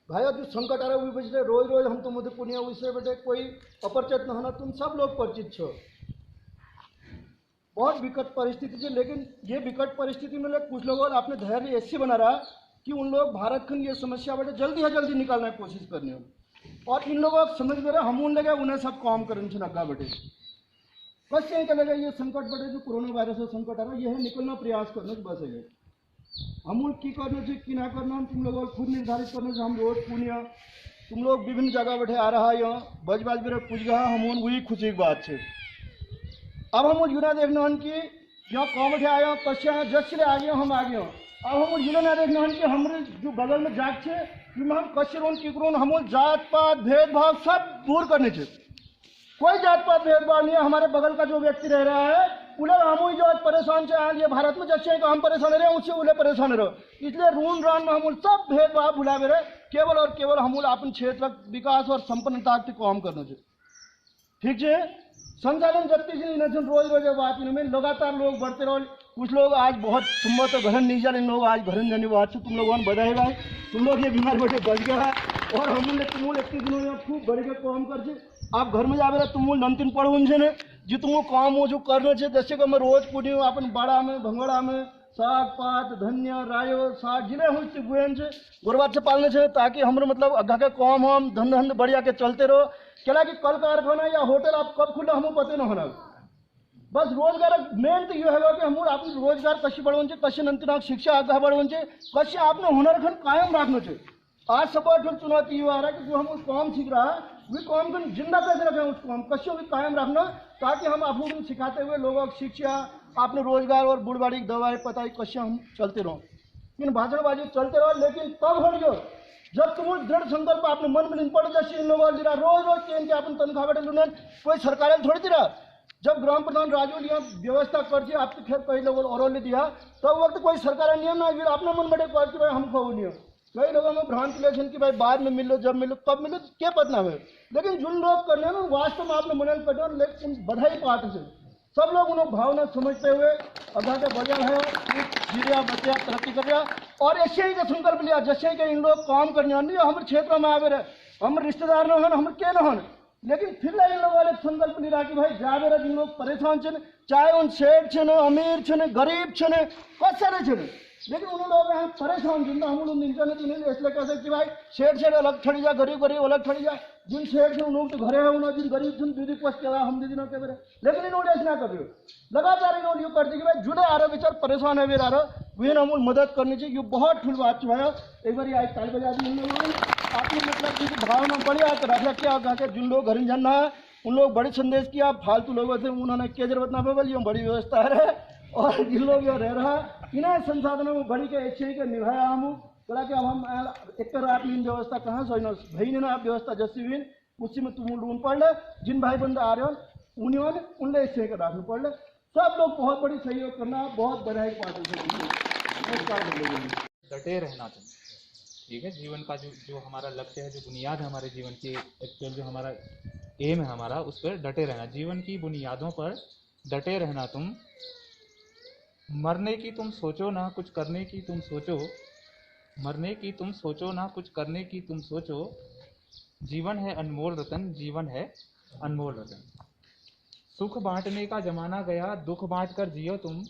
भाई जो संकट आ रहा है बचे रोज रोज हम तो मुझे पुण्य उससे बेटे कोई अपरिचित न होना, तुम सब लोग परिचित छो। बहुत विकट परिस्थिति थी, लेकिन ये विकट परिस्थिति में कुछ लोगों ने अपने धैर्य ऐसे बना रहा कि उन लोग भारत खंड ये समस्या बेटे जल्दी से जल्दी निकालने की कोशिश करने हो। और इन लोगों को समझ में रहा हम उन लगे उन्हें सब काम करने से नका बेटे बस यही चलेगा। ये संकट बेटे जो कोरोना वायरस संकट आ रहा है ये है निकलना प्रयास करने की बस है। हम की करना चाहिए कि ना करना तुम लोगों को खुद निर्धारित करना चाहिए। हम रोज पुण्य तुम लोग विभिन्न जगह बैठे आ रहा है यहाँ बज बाज मेरे पूछ गया हम वही खुशी की बात है। अब हम यूना देखना हन कि यहाँ कौन बैठे आए कश्य आए जस ले आ गए हम आ गए। अब हम यूना ना देखना हन कि हमारे जो बगल में जाग छे हम कश्य रोन की करोन हम जात पात भेदभाव सब दूर करने चाहिए। कोई जात पात भेदभाव नहीं है। हमारे बगल का जो व्यक्ति रह रहा है उन्हें हम जो आज परेशान से ये भारत में जैसे हम परेशान रहे उससे उन्हें परेशान रहो। इसलिए रून रान में हम सब भेदभाव भुला रहे केवल और केवल हम अपन क्षेत्र विकास और संपन्नता के काम करना चाहिए। ठीक है संचालन जत्ती से रोज रोज बात इनमें लगातार लोग बढ़ते रहो। कुछ लोग आज बहुत सुंदर तो घर नहीं जा रहे लोग आज घर जाने बात से तुम लोगों ने बधाई भाई तुम लोग ये बीमार बैठे बच गया है। और हमने तुम इतने दिनों में खूब बढ़ के काम कर आप घर में जावे तुम नमतीन पढ़ उनसे ने जो तुम काम हो जो करना चाहिए। जैसे कि मैं रोज पूरी अपन बाड़ा में भंगड़ा में साग पात धनिया रायो साग जिले हुई गुएन से गुरबात से पालने से ताकि हमारे मतलब अग्गा के काम हम धंध बढ़िया के चलते रहो। क्या कि कल कारखाना या होटल आप कब खुला हमें पता न होना। बस रोजगार मेन तो ये है कि हम आप रोजगार कशी बढ़वन कशी नंतर शिक्षा आगे बढ़वन कशी आपने हुनर खंड कायम रखना चाहिए। आज सब चुनौती ये आ रहा है कि जो हम उस काम सीख रहा है वे काम को जिंदा कैसे रखें उस काम कशियों भी कायम रखना ताकि हम आपको सिखाते हुए लोगों की शिक्षा आपने रोजगार और बुढ़बाड़ी की दवाई पता कशियाँ हम चलते रहो। इन भाषणबाजी चलते रहो लेकिन तब हो जो जब तुम दृढ़ संकल्प अपने मन में पड़ जैसे इन लोगों ने रोज रोज के अपन तनख्वाह बैठे लुने कोई सरकार थोड़ी दी रहा। जब ग्राम प्रधान राजू लिया व्यवस्था कर दिया आपके खेत कई लोगों और ले दिया तब वक्त कोई सरकार नियम ना फिर अपना मन बैठे कर भाई हम खाओ नियम। कई लोगों में भ्रांति लेकिन कि भाई बाद में मिलो जब मिलो तब मिलो क्या पता है। लेकिन जिन लोग करने ना वास्तव में आपने मन कर लेकिन बधाई पाठ से सब लोग उन्हें भावना समझते हुए अगर के बढ़िया है जीरिया बचिया तरक्की कर रहा और ऐसे ही का संकल्प लिया जैसे कि इन लोग काम करने नहीं हमारे क्षेत्र में आवे रहे हम रिश्तेदार न हो हम के न हो लेकिन फिर इन लोग वाले संकल्प लिया कि भाई जावे रहे जिन लोग परेशान छे चाहे उन सेठ छे अमीर छे गरीब छे कसारे छे लेकिन उन लोग यहाँ परेशान जिंदा हम लोग इंटरनेट नहीं इसलिए कह सकते भाई सेठ सेठ अलग ठड़ी जा गरीब गरीब अलग ठड़ी जा जिन सेठ से उन तो घरे है उन्होंने जिन गरीब जिन दीदी पोस्ट किया हम दीदी के बेरे लेकिन इन्होंने ऐसा कर लगातार इन्होंने यूँ करते कि भाई जुड़े आ रहे बेचार परेशान है आ रहा वे हम मदद करनी चाहिए। ये बहुत ठुल बात है एक बार आज ताल बजा दी उन लोगों ने आपने मतलब की भावना बढ़िया तो रख क्या के जिन लोग घर जाना है उन लोग बड़े संदेश किया फालतू लोगों से उन्होंने क्या जरूरत ना पेबल ये बड़ी व्यवस्था है और जिन लोग यहाँ रह रहा इन्हें संसाधनों में बड़ी के अच्छे के निभाया हम बोला कि अब हम एक रात में व्यवस्था कहाँ से भाई ने आप व्यवस्था जैसी भी उसी में तुम लून पड़ ले जिन भाई बंदे आ रहे हो उन्होंने उनले अच्छे के राखना पड़ ले सब लोग बहुत बड़ी सहयोग करना बहुत बधाई पार्टी से डटे रहना चाहिए। ठीक है जीवन का जो हमारा लक्ष्य है जो बुनियाद है हमारे जीवन की एक्चुअल जो हमारा एम है हमारा उस पर डटे रहना। जीवन की बुनियादों पर डटे रहना। तुम मरने की तुम सोचो ना कुछ करने की तुम सोचो मरने की तुम सोचो ना कुछ करने की तुम सोचो। जीवन है अनमोल रतन जीवन है अनमोल रतन। सुख बांटने का जमाना गया दुख बांट कर जियो तुम।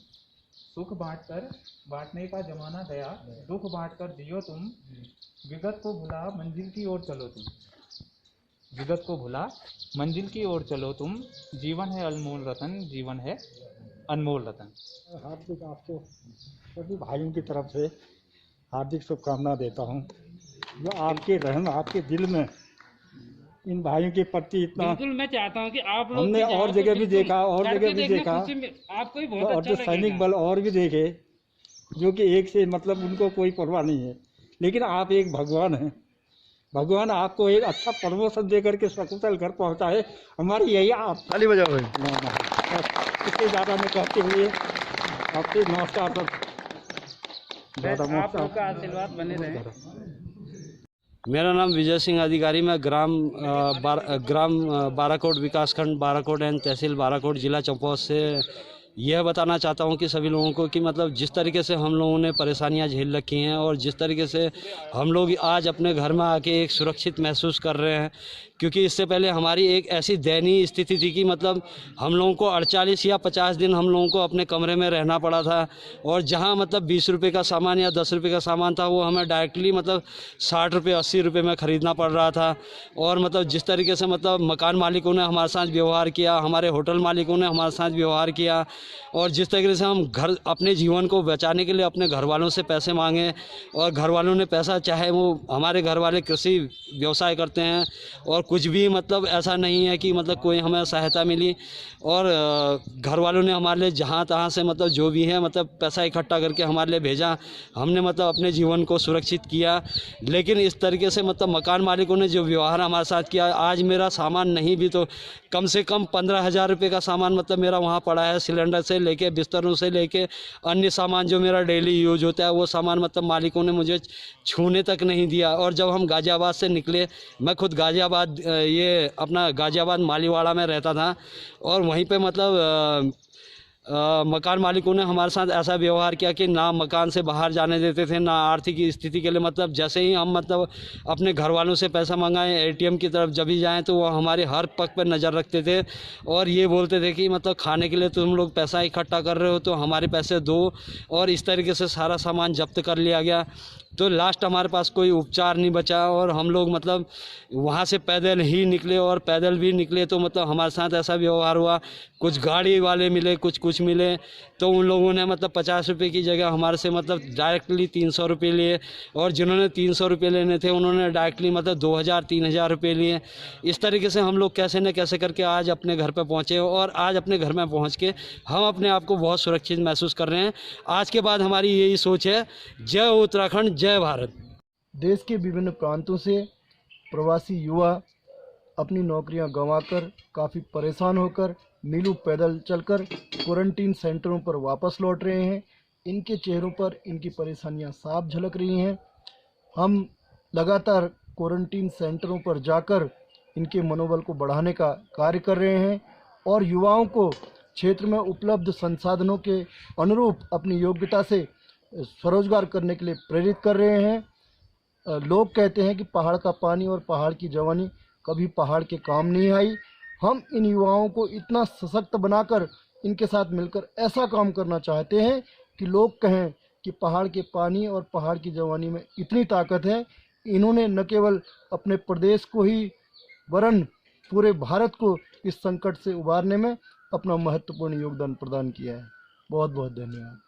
सुख बांटने का जमाना गया दुख बांट कर जियो तुम। विगत को भुला मंजिल की ओर चलो तुम। विगत को भुला मंजिल की ओर चलो तुम। जीवन है अनमोल रतन जीवन है अनमोल रतन। हार्दिक आपको सभी भाइयों की तरफ से हार्दिक शुभकामना देता हूँ। जो आपके रहम आपके दिल में इन भाइयों के प्रति इतना बिल्कुल मैं चाहता हूँ कि आप लोग हमने और जगह भी देखा आपको भी बहुत और अच्छा जो सैनिक बल और भी देखे जो कि एक से मतलब उनको कोई परवाह नहीं है लेकिन आप एक भगवान हैं। भगवान आपको एक अच्छा प्रमोशन दे करके सकुशल घर पहुँचाए हमारी यही आप ताली बजाओ इससे ज़्यादा में कहते हुए आपसे नमस्कार आप लोग का आशीर्वाद बने रहे। मेरा नाम विजय सिंह अधिकारी। मैं ग्राम बाराकोट विकासखंड बाराकोट एंड तहसील बाराकोट जिला चंपावत से यह बताना चाहता हूं कि सभी लोगों को कि मतलब जिस तरीके से हम लोगों ने परेशानियां झेल रखी हैं और जिस तरीके से हम लोग आज अपने घर में आके एक सुरक्षित महसूस कर रहे हैं, क्योंकि इससे पहले हमारी एक ऐसी दयनीय स्थिति थी कि मतलब हम लोगों को 48 या 50 दिन हम लोगों को अपने कमरे में रहना पड़ा था, और जहां मतलब 20 रुपये का सामान या 10 रुपये का सामान था वो हमें डायरेक्टली मतलब 60 रुपये 80 रुपये में ख़रीदना पड़ रहा था। और मतलब जिस तरीके से मतलब मकान मालिकों ने हमारे साथ व्यवहार किया, हमारे होटल मालिकों ने हमारे साथ व्यवहार किया, और जिस तरीके से हम घर अपने जीवन को बचाने के लिए अपने घर वालों से पैसे मांगे, और घर वालों ने पैसा, चाहे वो हमारे घर वाले कृषि व्यवसाय करते हैं और कुछ भी मतलब ऐसा नहीं है कि मतलब कोई हमें सहायता मिली, और घर वालों ने हमारे लिए जहाँ तहाँ से मतलब जो भी है मतलब पैसा इकट्ठा करके हमारे लिए भेजा, हमने मतलब अपने जीवन को सुरक्षित किया। लेकिन इस तरीके से मतलब मकान मालिकों ने जो व्यवहार हमारे साथ किया, आज मेरा सामान नहीं भी तो कम से कम 15,000 रुपये का सामान मतलब मेरा वहाँ पड़ा है, सिलेंडर से लेके बिस्तरों से लेके अन्य सामान जो मेरा डेली यूज होता है वो सामान मतलब मालिकों ने मुझे छूने तक नहीं दिया। और जब हम गाज़ियाबाद से निकले, मैं खुद गाज़ियाबाद ये अपना गाज़ियाबाद मालीवाड़ा में रहता था, और वहीं पे मतलब मकान मालिकों ने हमारे साथ ऐसा व्यवहार किया कि ना मकान से बाहर जाने देते थे, ना आर्थिक स्थिति के लिए मतलब जैसे ही हम मतलब अपने घर वालों से पैसा मंगाएं, एटीएम की तरफ जब भी जाएं तो वो हमारे हर पग पर नज़र रखते थे, और ये बोलते थे कि मतलब खाने के लिए तुम लोग पैसा इकट्ठा कर रहे हो तो हमारे पैसे दो, और इस तरीके से सारा सामान जब्त कर लिया गया। तो लास्ट हमारे पास कोई उपचार नहीं बचा, और हम लोग मतलब वहाँ से पैदल ही निकले, और पैदल भी निकले तो मतलब हमारे साथ ऐसा व्यवहार हुआ, कुछ गाड़ी वाले मिले, कुछ मिले, तो उन लोगों ने मतलब 50 रुपये की जगह हमारे से मतलब डायरेक्टली 300 रुपये लिए, और जिन्होंने 300 रुपये लेने थे उन्होंने डायरेक्टली मतलब 2,000-3,000 रुपये लिए। इस तरीके से हम लोग कैसे न कैसे करके आज अपने घर पर पहुँचे, और आज अपने घर में पहुँच के हम अपने आप को बहुत सुरक्षित महसूस कर रहे हैं। आज के बाद हमारी यही सोच है, जय उत्तराखंड, जय भारत। देश के विभिन्न प्रांतों से प्रवासी युवा अपनी नौकरियां गंवाकर काफ़ी परेशान होकर मीलों पैदल चलकर क्वारंटीन सेंटरों पर वापस लौट रहे हैं। इनके चेहरों पर इनकी परेशानियां साफ झलक रही हैं। हम लगातार क्वारंटीन सेंटरों पर जाकर इनके मनोबल को बढ़ाने का कार्य कर रहे हैं, और युवाओं को क्षेत्र में उपलब्ध संसाधनों के अनुरूप अपनी योग्यता से स्वरोजगार करने के लिए प्रेरित कर रहे हैं। लोग कहते हैं कि पहाड़ का पानी और पहाड़ की जवानी कभी पहाड़ के काम नहीं आई। हम इन युवाओं को इतना सशक्त बनाकर इनके साथ मिलकर ऐसा काम करना चाहते हैं कि लोग कहें कि पहाड़ के पानी और पहाड़ की जवानी में इतनी ताकत है। इन्होंने न केवल अपने प्रदेश को ही वरन पूरे भारत को इस संकट से उबारने में अपना महत्वपूर्ण योगदान प्रदान किया है। बहुत बहुत धन्यवाद।